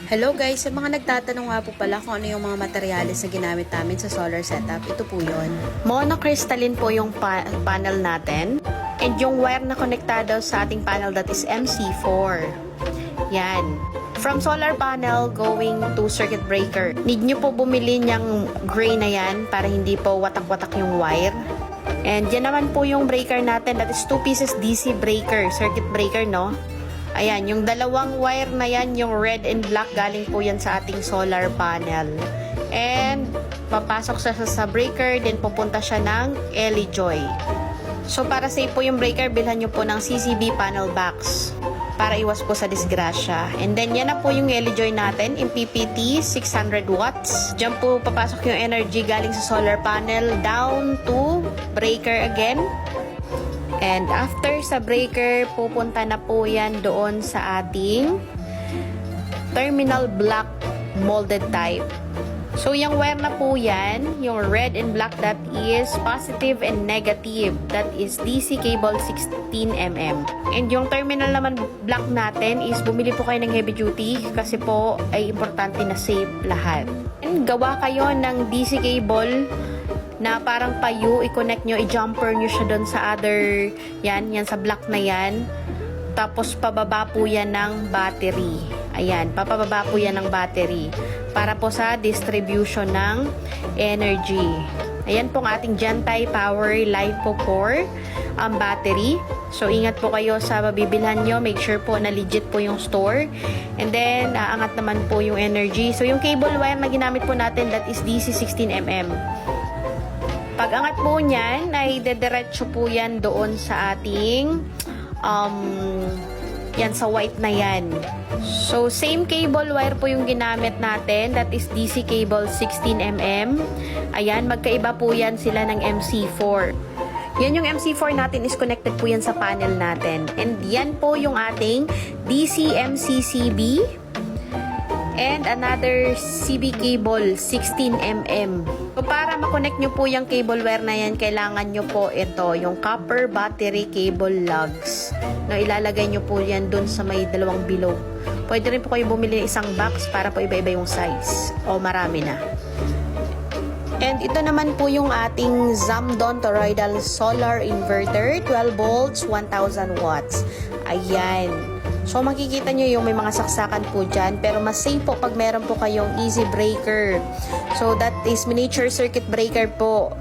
Hello guys, sa mga nagtatanong nga po pala kung ano yung mga materyales na ginamit namin sa solar setup, ito po yun. Monocrystalline po yung panel natin. And yung wire na konektado sa ating panel, that is MC4. Yan. From solar panel going to circuit breaker. Need nyo po bumili niyang gray na yan para hindi po watak-watak yung wire. And yan naman po yung breaker natin, that is 2 pieces DC breaker, circuit breaker, no? Ayan, yung dalawang wire na yan, yung red and black, galing po yan sa ating solar panel. And, papasok siya sa breaker, then pupunta siya ng Joy. So, para safe po yung breaker, bilhan nyo po ng CCB panel box para iwas po sa disgrasya. And then, yan na po yung Joy natin, in PPT, 600 watts. Diyan po papasok yung energy galing sa solar panel down to breaker again. And after sa breaker, pupunta na po yan doon sa ating terminal block molded type. So, yung wire na po yan, yung red and black, that is positive and negative. That is DC cable 16mm. And yung terminal naman black natin is bumili po kayo ng heavy duty kasi po ay importante na safe lahat. And gawa kayo ng DC cable na parang payo, i-connect nyo, i-jumper nyo siya doon sa other, yan sa block na yan. Tapos, pababa po yan ng battery. Ayan, papababa po yan ng battery para po sa distribution ng energy. Ayan pong ating Gentile Power Lipo 4 battery. So, ingat po kayo sa mabibilhan nyo. Make sure po na legit po yung store. And then, aangat naman po yung energy. So, yung cable wire na ginamit po natin, that is DC 16mm. Pag angat po niyan, ay dediretso po yan doon sa ating yan sa white na yan. So, same cable wire po yung ginamit natin. That is DC cable 16mm. Ayan, magkaiba po yan sila ng MC4. Yan yung MC4 natin is connected po yan sa panel natin. And yan po yung ating DC MCCB. And another CB cable 16mm. So, para makonect nyo po yung cable wire na yan, kailangan nyo po ito, yung copper battery cable lugs. Na ilalagay nyo po yan dun sa may dalawang below. Pwede rin po kayo bumili ng isang box para po iba-iba yung size. O marami na. And ito naman po yung ating Zamdon toroidal solar inverter, 12 volts, 1000 watts. Ayan. So, makikita nyo yung may mga saksakan po dyan. Pero mas safe po pag meron po kayong easy breaker. So, that is miniature circuit breaker po.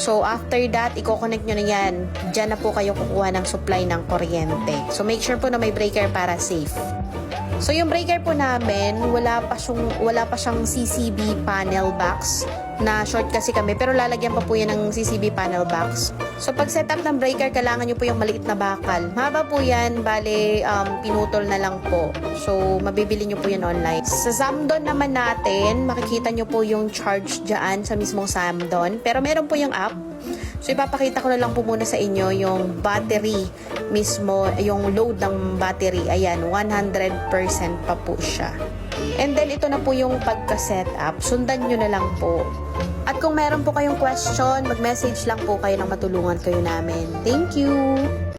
So, after that, i-connect nyo na yan. Dyan na po kayo kukuha ng supply ng kuryente. So, make sure po na may breaker para safe. So, yung breaker po namin, wala pa siyang CCB panel box na short kasi kami, pero lalagyan pa po yan ng CCB panel box. So, pag setup ng breaker, kailangan nyo po yung maliit na bakal. Mahaba po yan, bale, pinutol na lang po. So, mabibili nyo po yan online. Sa Zamdon naman natin, makikita nyo po yung charge dyan sa mismong Zamdon. Pero meron po yung app. So, ipapakita ko na lang po muna sa inyo yung battery mismo, yung load ng battery. Ayan, 100% pa po siya. And then, ito na po yung pagka-setup. Sundan nyo na lang po. At kung meron po kayong question, mag-message lang po kayo nang matulungan kayo namin. Thank you!